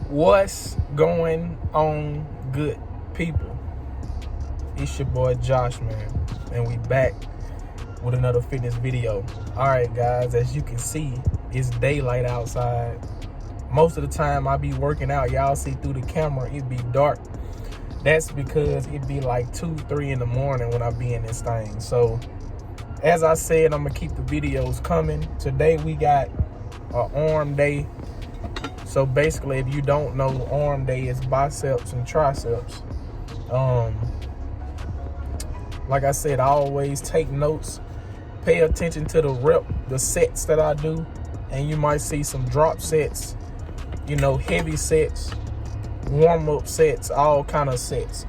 What's going on, good people? It's your boy Josh, man, and we back with another fitness video. All right, guys, as you can see, it's daylight outside. Most of the time I be working out, y'all see through the camera, it be dark. That's because it be like 2, 3 in the morning when I be in this thing. So, as I said, I'm gonna keep the videos coming. Today we got an arm day. So basically, if you don't know, arm day is biceps and triceps. Like I said, I always take notes, pay attention to the sets that I do, and you might see some drop sets, heavy sets, warm-up sets, all kind of sets.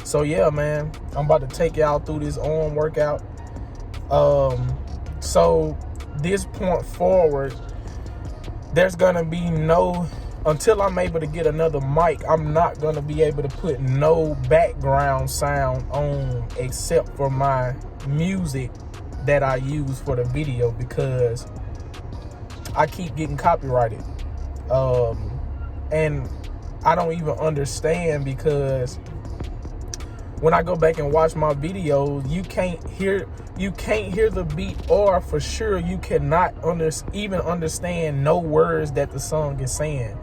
So yeah, man, I'm about to take y'all through this arm workout. So this point forward, there's gonna be until I'm able to get another mic, I'm not gonna be able to put no background sound on except for my music that I use for the video, because I keep getting copyrighted. And I don't even understand, because when I go back and watch my videos, you can't hear the beat, or for sure you cannot even understand no words that the song is saying.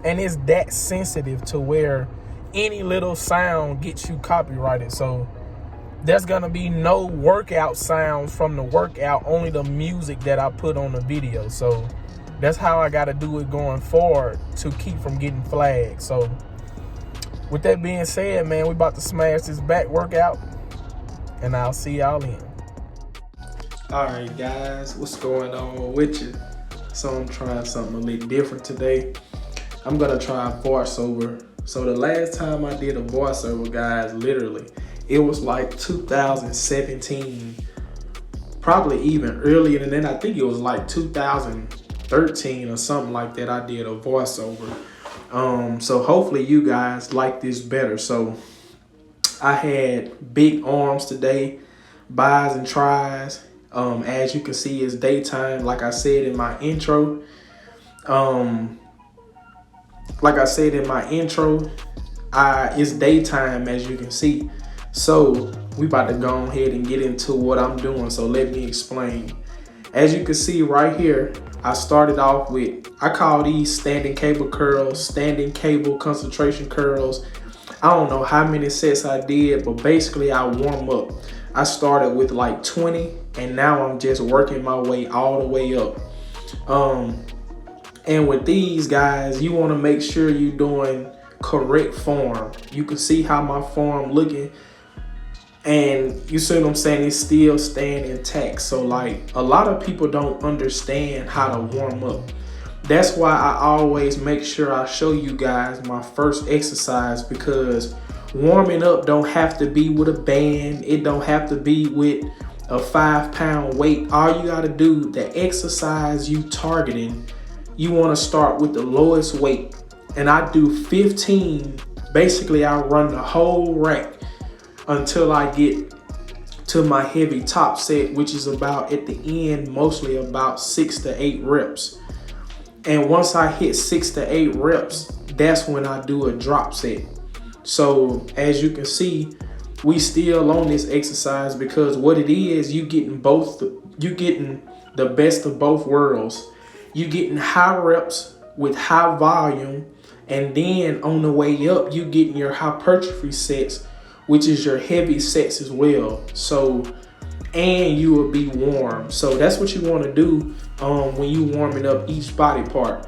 And it's that sensitive to where any little sound gets you copyrighted. So there's gonna be no workout sounds from the workout, only the music that I put on the video. So that's how I gotta do it going forward to keep from getting flagged. So with that being said, man, we about to smash this back workout, and I'll see y'all in. All right, guys, what's going on with you? So I'm trying something a little different today. I'm gonna try a voiceover. So the last time I did a voiceover, guys, literally, it was like 2017, probably even earlier than that. I think it was like 2013 or something like that. I did a voiceover. So hopefully you guys like this better. So I had big arms today, bis and tris. As you can see, it's daytime. Like I said in my intro, it's daytime, as you can see. So we about to go ahead and get into what I'm doing. So let me explain. As you can see right here, I started off with, I call these standing cable curls, standing cable concentration curls. I don't know how many sets I did, but basically I warm up. I started with like 20, and now I'm just working my way all the way up. And with these guys, you want to make sure you're doing correct form. You can see how my form looking, and you see what I'm saying, it's still staying intact. So like, a lot of people don't understand how to warm up. That's why I always make sure I show you guys my first exercise, because warming up don't have to be with a band. It don't have to be with a 5-pound weight. All you gotta do, the exercise you targeting, you wanna start with the lowest weight. And I do 15. Basically, I run the whole rack until I get to my heavy top set, which is about at the end, mostly about 6 to 8 reps. And once I hit 6 to 8 reps, that's when I do a drop set. So as you can see, we still on this exercise, because what it is, you getting the best of both worlds. You getting high reps with high volume, and then on the way up, you getting your hypertrophy sets, which is your heavy sets as well. So, and you will be warm. So that's what you want to do when you warming up each body part.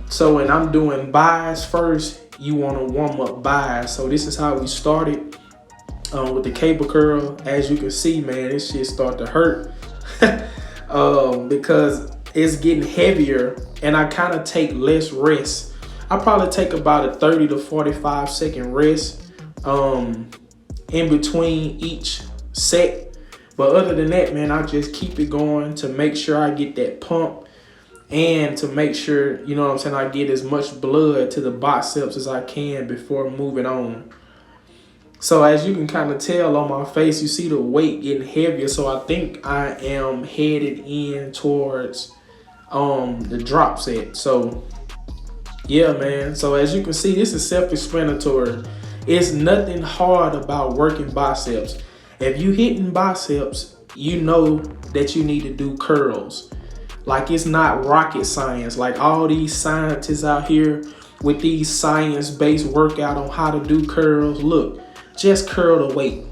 So when I'm doing bis first, you want to warm up bis. So this is how we started with the cable curl. As you can see, man, this shit start to hurt because it's getting heavier, and I kind of take less rest. I probably take about a 30 to 45 second rest in between each set. But other than that, man, I just keep it going to make sure I get that pump, and to make sure, you know what I'm saying, I get as much blood to the biceps as I can before moving on. So as you can kind of tell on my face, you see the weight getting heavier. So I think I am headed in towards the drop set. So Yeah, man. So as you can see, this is self-explanatory. It's nothing hard about working biceps. If you hitting biceps, you know that you need to do curls. Like, it's not rocket science. Like all these scientists out here with these science-based workout on how to do curls. Look, just curl the weight.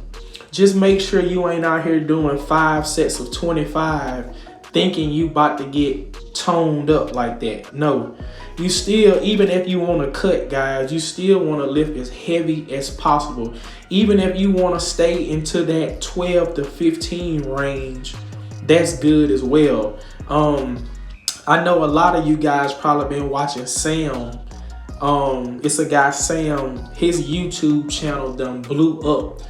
Just make sure you ain't out here doing 5 sets of 25 thinking you about to get toned up like that. No, you still, even if you want to cut, guys, you still want to lift as heavy as possible. Even if you want to stay into that 12 to 15 range, that's good as well. I know a lot of you guys probably been watching Sam. It's a guy, Sam, his YouTube channel done blew up.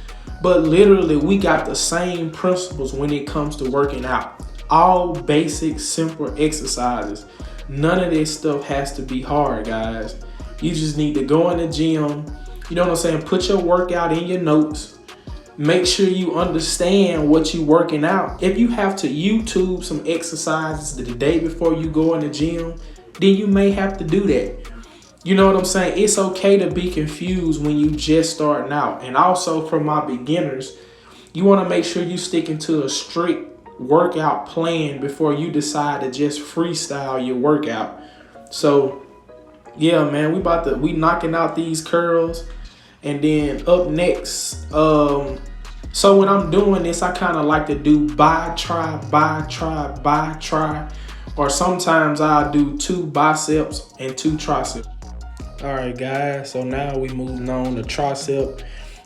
But literally, we got the same principles when it comes to working out. All basic, simple exercises. None of this stuff has to be hard, guys. You just need to go in the gym. You know what I'm saying? Put your workout in your notes. Make sure you understand what you're working out. If you have to YouTube some exercises the day before you go in the gym, then you may have to do that. You know what I'm saying? It's okay to be confused when you just starting out. And also for my beginners, you want to make sure you sticking to a strict workout plan before you decide to just freestyle your workout. So yeah, man, we knocking out these curls. And then up next, so when I'm doing this, I kind of like to do bi, try, or sometimes I'll do 2 biceps and 2 triceps. All right, guys, so now we moving on to tricep.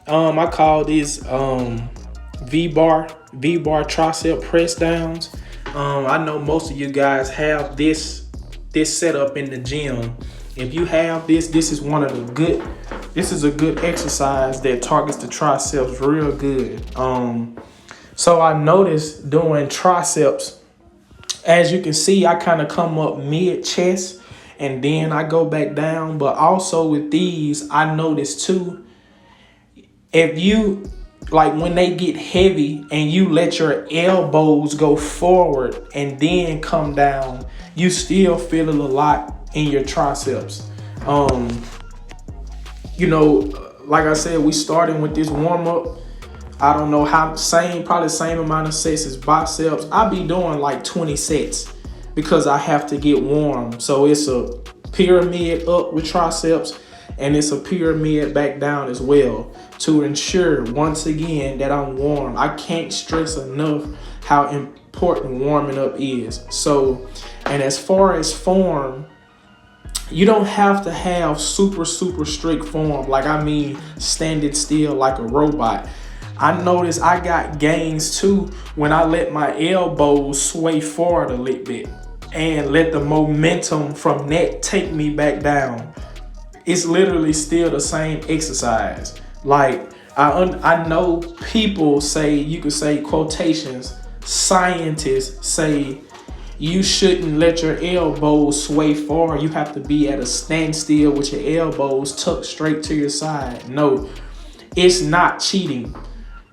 I call this V-bar tricep press downs. I know most of you guys have this setup in the gym. If you have this is a good exercise that targets the triceps real good. So I noticed doing triceps, as you can see, I kind of come up mid chest and then I go back down. But also with these, I noticed too, if you, like when they get heavy and you let your elbows go forward and then come down, you still feel it a lot in your triceps. You know, like I said, we starting with this warm up. I don't know how, probably same amount of sets as biceps. I'll be doing like 20 sets because I have to get warm. So it's a pyramid up with triceps and it's a pyramid back down as well to ensure, once again, that I'm warm. I can't stress enough how important warming up is. So, and as far as form, you don't have to have super strict form. Like, I mean, standing still like a robot. I noticed I got gains too when I let my elbows sway forward a little bit and let the momentum from that take me back down. It's literally still the same exercise. Like, I know people say, you could say quotations, scientists say you shouldn't let your elbows sway forward. You have to be at a standstill with your elbows tucked straight to your side. No, it's not cheating.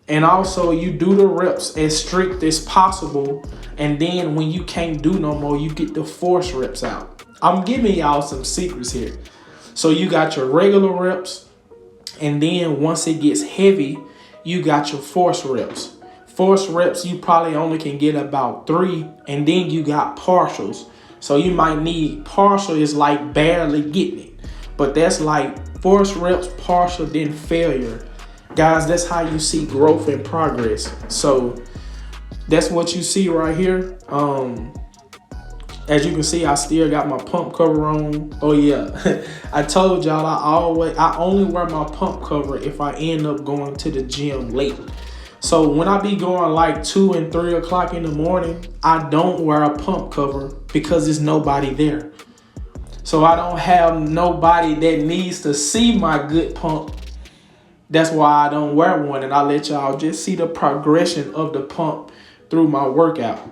And also, you do the reps as strict as possible. And then when you can't do no more, you get the force reps out. I'm giving y'all some secrets here. So you got your regular reps. And then once it gets heavy, you got your force reps. Force reps, you probably only can get about 3. And then you got partials. So you might need, partial is like barely getting it. But that's like force reps, partial, then failure. Guys, that's how you see growth and progress. So that's what you see right here. As you can see, I still got my pump cover on. Oh yeah, I told y'all I only wear my pump cover if I end up going to the gym late. So when I be going like 2 and 3 o'clock in the morning, I don't wear a pump cover because there's nobody there. So I don't have nobody that needs to see my good pump. That's why I don't wear one, and I let y'all just see the progression of the pump through my workout.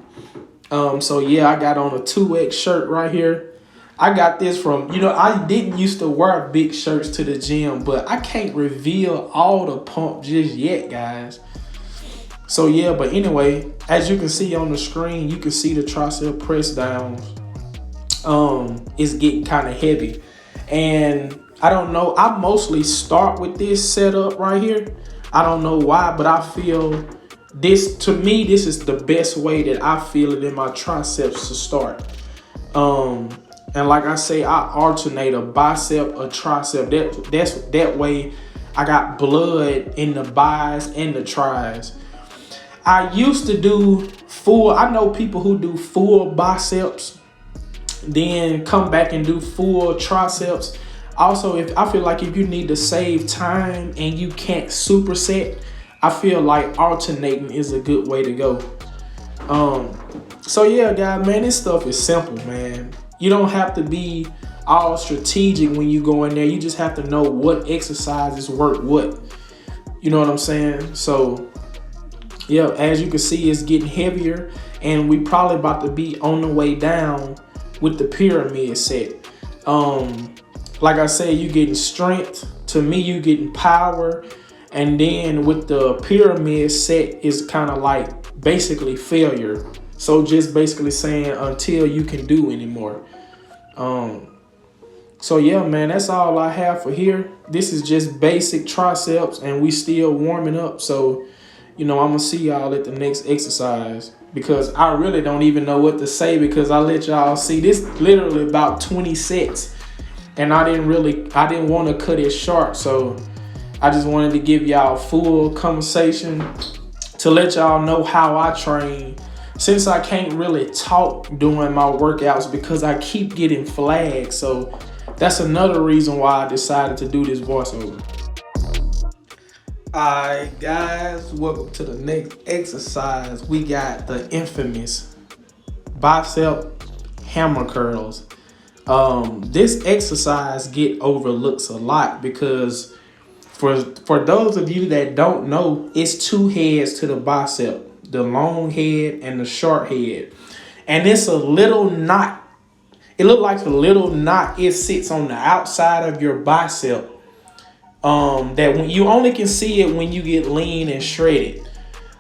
So yeah, I got on a 2X shirt right here. I got this from, I didn't used to wear big shirts to the gym, but I can't reveal all the pump just yet, guys. So yeah, but anyway, as you can see on the screen, you can see the tricep press downs. It's getting kind of heavy. And I don't know, I mostly start with this setup right here. I don't know why, but I feel this, to me, this is the best way that I feel it in my triceps to start. And like I say, I alternate a bicep, a tricep. That way I got blood in the bis and the tris. I used to do full, I know people who do full biceps, then come back and do full triceps. Also, if I feel like if you need to save time and you can't superset, I feel like alternating is a good way to go. So yeah, guys, man, this stuff is simple, man. You don't have to be all strategic when you go in there. You just have to know what exercises work what. You know what I'm saying? So yeah, as you can see, it's getting heavier, and we probably about to be on the way down with the pyramid set. Like I said, you getting strength. To me, you getting power. And then with the pyramid set is kind of like basically failure. So just basically saying until you can do anymore. So yeah, man, that's all I have for here. This is just basic triceps, and we still warming up. So, I'm gonna see y'all at the next exercise, because I really don't even know what to say, because I let y'all see this literally about 20 sets, and I didn't want to cut it short. So I just wanted to give y'all full conversation to let y'all know how I train, since I can't really talk during my workouts because I keep getting flagged. So that's another reason why I decided to do this voiceover. Alright guys, welcome to the next exercise. We got the infamous bicep hammer curls. This exercise get overlooked a lot because for those of you that don't know, it's two heads to the bicep, the long head and the short head. And it's a little knot. It looked like a little knot. It sits on the outside of your bicep. That when you only can see it when you get lean and shredded.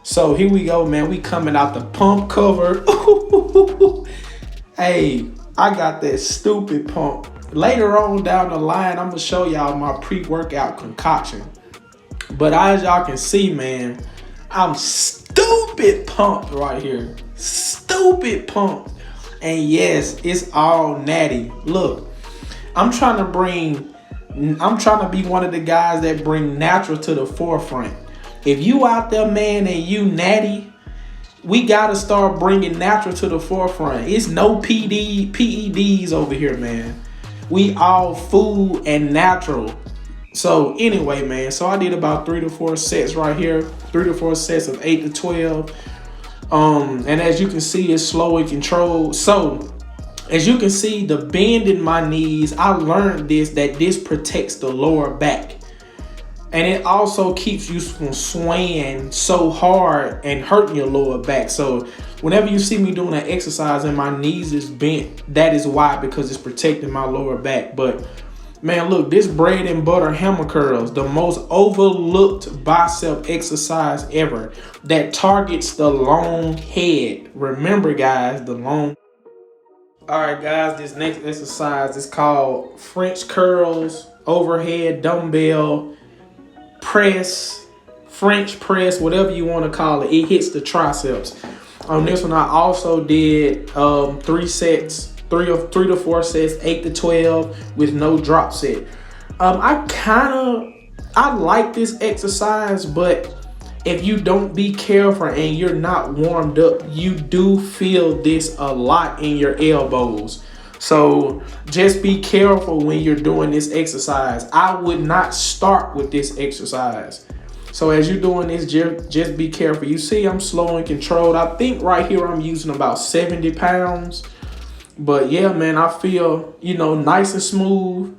So here we go, man. We coming out the pump cover. Hey, I got that stupid pump. Later on down the line, I'm gonna show y'all my pre-workout concoction. But as y'all can see, man, I'm stupid pumped right here. Stupid pumped. And yes, it's all natty. Look, I'm trying to be one of the guys that bring natural to the forefront. If you out there, man, and you natty, we gotta start bringing natural to the forefront. It's no PEDs over here, man. We all food and natural. So anyway, man, so I did about 3 to 4 sets right here. 3 to 4 sets of 8 to 12. And as you can see, it's slow and controlled. So as you can see, the bend in my knees, I learned that this protects the lower back. And it also keeps you from swaying so hard and hurting your lower back. So whenever you see me doing an exercise and my knees is bent, that is why, because it's protecting my lower back. But man, look, this bread and butter hammer curls, the most overlooked bicep exercise ever, that targets the long head. Remember, guys, the long. All right, guys, this next exercise is called French curls, overhead dumbbell press, French press, whatever you want to call it. It hits the triceps. On this one, I also did 3 sets, 3 to 4 sets, 8 to 12 with no drop set. I like this exercise, but if you don't be careful and you're not warmed up, you do feel this a lot in your elbows. So just be careful when you're doing this exercise. I would not start with this exercise. So as you're doing this, just be careful. You see, I'm slow and controlled. I think right here I'm using about 70 pounds. But yeah, man, I feel, nice and smooth.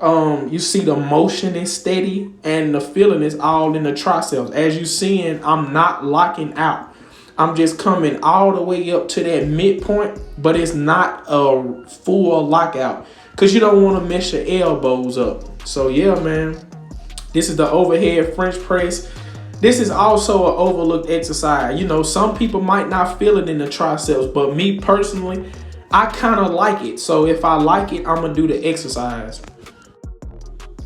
You see the motion is steady and the feeling is all in the triceps. As you seeing, I'm not locking out. I'm just coming all the way up to that midpoint, but it's not a full lockout because you don't want to mess your elbows up. So yeah, man, this is the overhead French press. This is also an overlooked exercise. Some people might not feel it in the triceps, but me personally, I kind of like it. So if I like it, I'm going to do the exercise.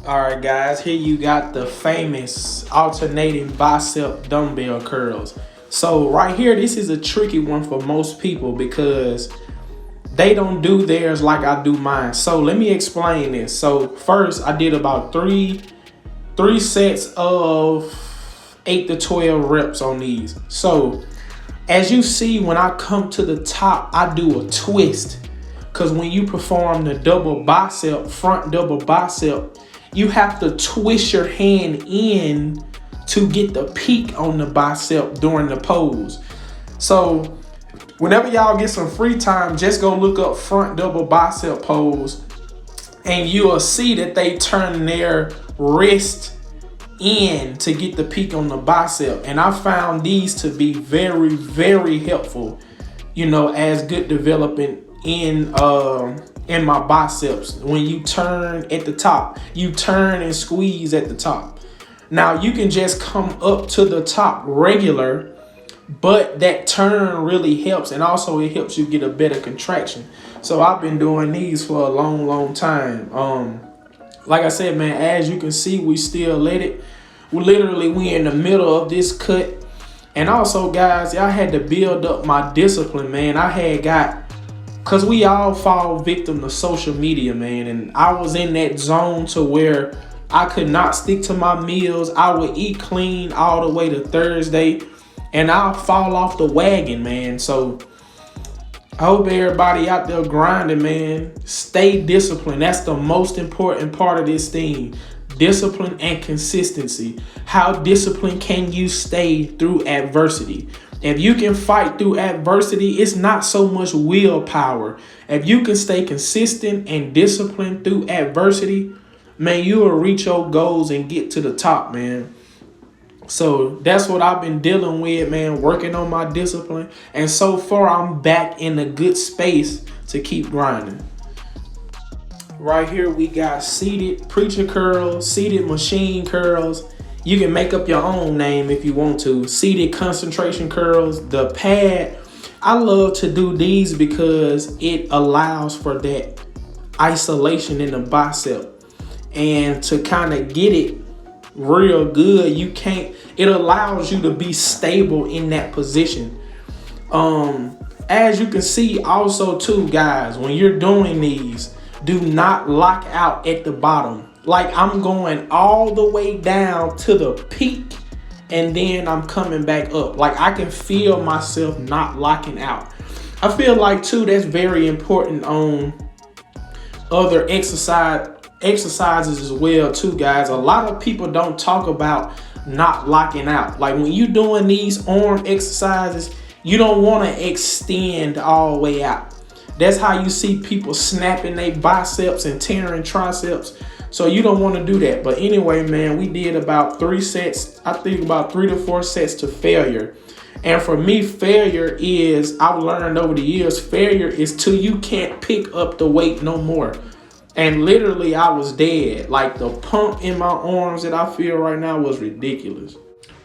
All right, guys, here you got the famous alternating bicep dumbbell curls. So right here, this is a tricky one for most people because they don't do theirs like I do mine. So let me explain this. So first, I did about three sets of 8 to 12 reps on these. So as you see, when I come to the top, I do a twist. Because when you perform the double bicep, front double bicep, you have to twist your hand in to get the peak on the bicep during the pose. So whenever y'all get some free time, just go look up front double bicep pose and you will see that they turn their wrist in to get the peak on the bicep. And I found these to be very, very helpful, as good development in my biceps. When you turn at the top, you turn and squeeze at the top. Now you can just come up to the top regular, but that turn really helps, and also it helps you get a better contraction. So I've been doing these for a long time. Like I said, man, as you can see, we still let it. We in the middle of this cut. And also, guys, I had to build up my discipline, man. Because we all fall victim to social media, man. And I was in that zone to where I could not stick to my meals. I would eat clean all the way to Thursday, and I'll fall off the wagon, man. So I hope everybody out there grinding, man, stay disciplined. That's the most important part of this thing. Discipline and consistency. How disciplined can you stay through adversity? If you can fight through adversity, it's not so much willpower. If you can stay consistent and disciplined through adversity, man, you will reach your goals and get to the top, man. So that's what I've been dealing with, man, working on my discipline. And so far, I'm back in a good space to keep grinding. Right here, we got seated preacher curls, seated machine curls. You can make up your own name if you want to. Seated concentration curls. The pad, I love to do these because it allows for that isolation in the bicep. And to kind of get it real good, it allows you to be stable in that position. As you can see also too, guys, when you're doing these, do not lock out at the bottom. Like, I'm going all the way down to the peak and then I'm coming back up. Like, I can feel myself not locking out. I feel like too, that's very important on other exercises as well too, guys. A lot of people don't talk about not locking out. Like, when you're doing these arm exercises, you don't want to extend all the way out. That's how you see people snapping their biceps and tearing triceps. So you don't want to do that. But anyway, man, we did about 3 sets. I think about 3 to 4 sets to failure. And for me, failure is, I've learned over the years, failure is till you can't pick up the weight no more. And literally, I was dead. Like, the pump in my arms that I feel right now was ridiculous.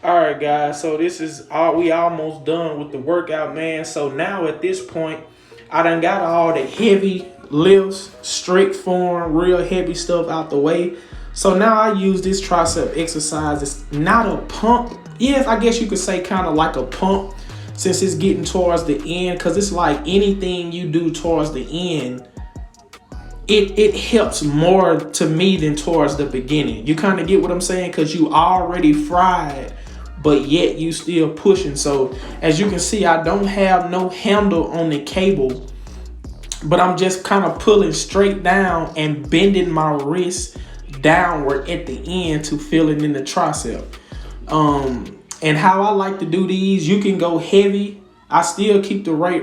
All right, guys. So this is all. We almost done with the workout, man. So now at this point, I done got all the heavy lifts, straight form, real heavy stuff out the way. So now I use this tricep exercise. It's not a pump. Yes, I guess you could say kind of like a pump since it's getting towards the end, because it's like anything you do towards the end, it helps more to me than towards the beginning. You kind of get what I'm saying? Because you already fried, but yet you still pushing. So as you can see, I don't have no handle on the cable, but I'm just kind of pulling straight down and bending my wrist downward at the end to feel it in the tricep. And how I like to do these, you can go heavy. I still keep the rep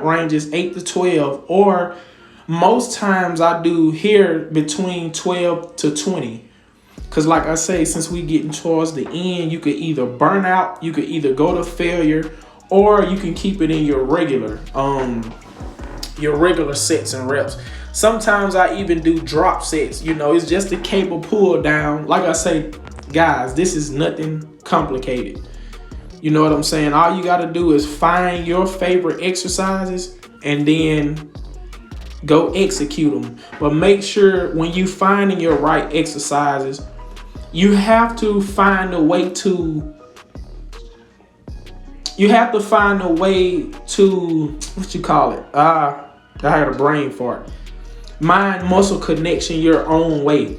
range is 8 to 12, or most times I do here between 12 to 20. Because like I say, since we getting towards the end, you could either burn out, you could either go to failure, or you can keep it in your regular sets and reps. Sometimes I even do drop sets. It's just a cable pull down. Like I say, guys, this is nothing complicated. You know what I'm saying? All you got to do is find your favorite exercises and then go execute them. But make sure when you finding your right exercises, you have to find a way to what you call it? I had a brain fart. Mind muscle connection your own way.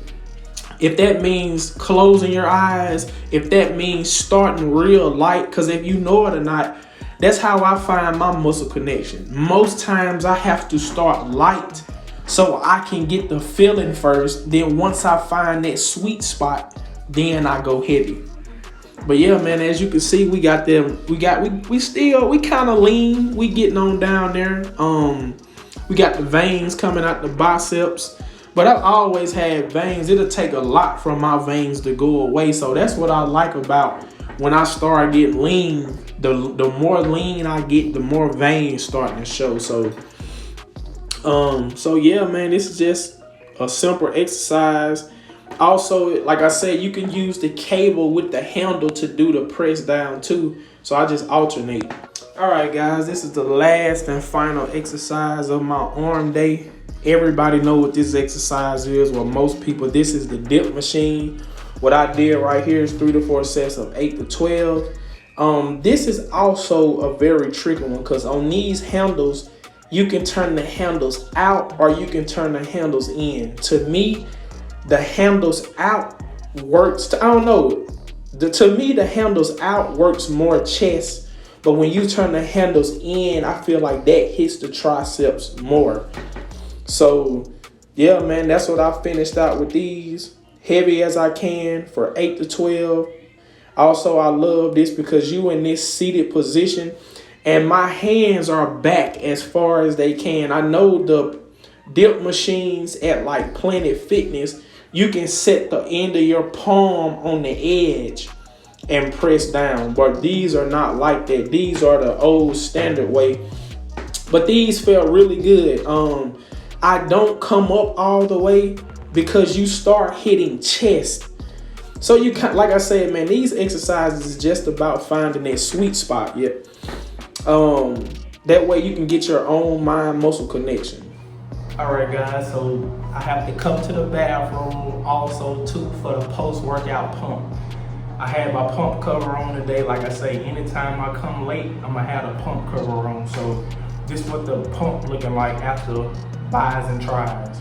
If that means closing your eyes, if that means starting real light, because if you know it or not, that's how I find my muscle connection. Most times I have to start light so I can get the feeling first. Then once I find that sweet spot, then I go heavy. But yeah, man, as you can see, we got them. We kind of lean. We getting on down there. We got the veins coming out the biceps. But I've always had veins. It'll take a lot from my veins to go away. So that's what I like about when I start getting lean. The more lean I get, the more veins starting to show. So yeah, man, this is just a simple exercise. Also, like I said, you can use the cable with the handle to do the press down too. So I just alternate. All right, guys, this is the last and final exercise of my arm day. Everybody know what this exercise is. Well, most people, this is the dip machine. What I did right here is 3 to 4 sets of 8 to 12. This is also a very tricky one because on these handles, you can turn the handles out or you can turn the handles in. To me, the handles out works. To me, the handles out works more chest. But when you turn the handles in, I feel like that hits the triceps more. So yeah, man, that's what I finished out with these. Heavy as I can for 8 to 12. Also, I love this because you in this seated position and my hands are back as far as they can. I know the dip machines at like Planet Fitness, you can set the end of your palm on the edge and press down. But these are not like that. These are the old standard way. But these felt really good. I don't come up all the way because you start hitting chest. So you can, like I said, man, these exercises is just about finding that sweet spot. Yeah. That way you can get your own mind muscle connection. All right, guys. So I have to come to the bathroom also too for the post-workout pump. I had my pump cover on today. Like I say, anytime I come late, I'm gonna have the pump cover on. So this is what the pump looking like after buys and tries.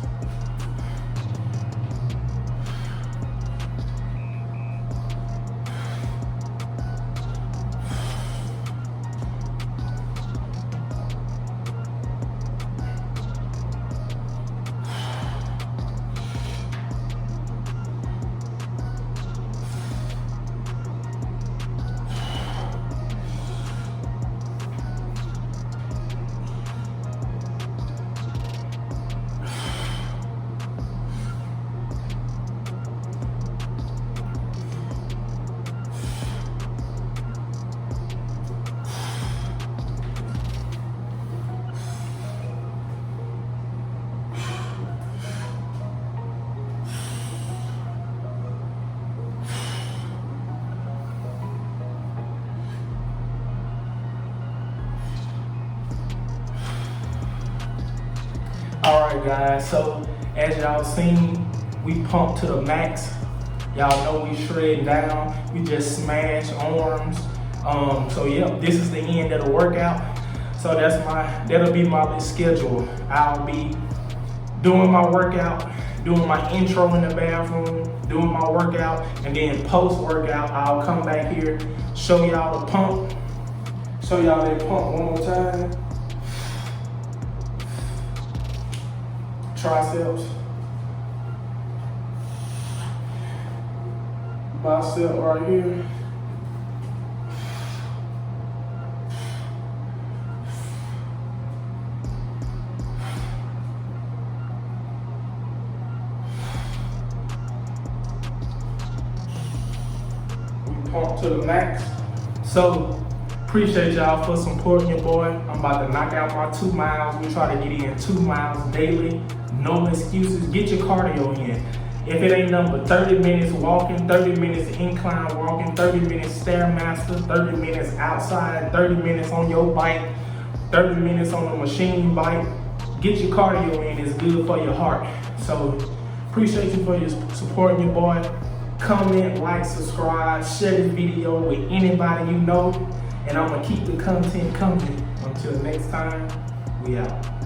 All right, guys, so as y'all seen, we pumped to the max. Y'all know we shred down, we just smash arms. So yeah, this is the end of the workout. So that'll be my schedule. I'll be doing my workout, doing my intro in the bathroom, doing my workout, and then post-workout, I'll come back here, show y'all the pump, show y'all that pump one more time. Triceps, bicep right here. We pump to the max. So appreciate y'all for supporting your boy. I'm about to knock out my 2 miles. We try to get in 2 miles daily. No excuses, get your cardio in. If it ain't nothing but 30 minutes walking, 30 minutes incline walking, 30 minutes Stairmaster, 30 minutes outside, 30 minutes on your bike, 30 minutes on the machine bike, get your cardio in. It's good for your heart. So appreciate you for your supporting your boy. Comment, like, subscribe, share this video with anybody you know. And I'm gonna keep the content coming. Until next time, we out.